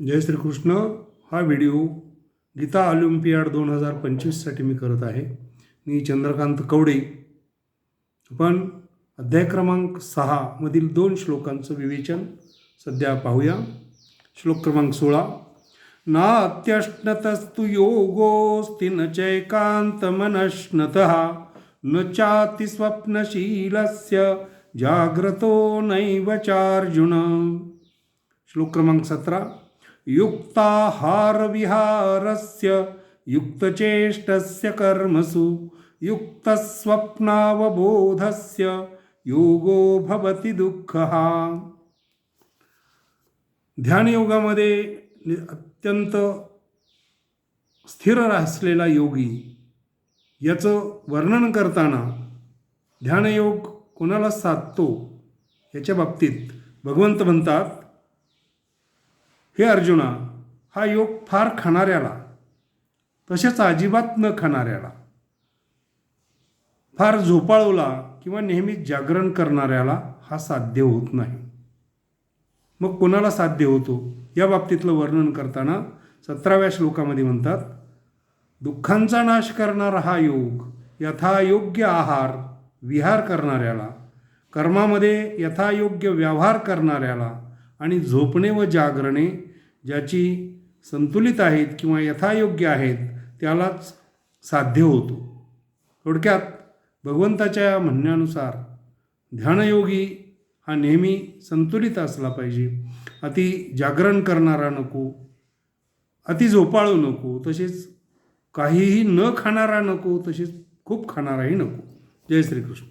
जय श्रीकृष्ण. हा video Gita Olympiad 2025साठी मी करत आहे. मी चंद्रकांत कवडे. आपण अध्याय क्रमांक 6 मधील 2 श्लोकांचं विवेचन सध्या पाहूया. श्लोक क्रमांक 16. नात्यश्नतस्तु योगोऽस्ति न चैकान्तमनश्नतः न चाति स्वप्नशीलस्य जाग्रतो नैव चार्जुन. श्लोक क्रमांक 17. युक्ताहारविहारस्य युक्तचेष्टस्य कर्मसु युक्तस्वप्नावबोधस्य योगो भवति दुःखः. ध्यानयोगामध्ये अत्यंत स्थिर असलेला योगी याचं वर्णन करताना ध्यानयोग कोणाला साधतो याच्या बाबतीत भगवंत म्हणतात, हे अर्जुना, हा योग फार खाणाऱ्याला, तसेच अजिबात न खाणाऱ्याला, फार झोपाळूला किंवा नेहमी जागरण करणाऱ्याला हा साध्य होत नाही. मग कोणाला साध्य होतो या बाबतीतलं वर्णन करताना 17व्या श्लोकामध्ये म्हणतात, दुःखांचा नाश करणारा हा योग यथायोग्य आहार विहार करणाऱ्याला, कर्मामध्ये यथायोग्य व्यवहार करणाऱ्याला आणि झोपणे व जागरणे ज्याची संतुलित आहेत किंवा यथायोग्य आहेत त्यालाच साध्य होतो. थोडक्यात भगवंताच्या म्हणण्यानुसार ध्यानयोगी हा नेहमी संतुलित असला पाहिजे. अति जागरण करणारा नको, अति झोपाळू नको, तसेच काहीही न खाणारा नको, तसेच खूप खाणाराही नको. जय श्रीकृष्ण.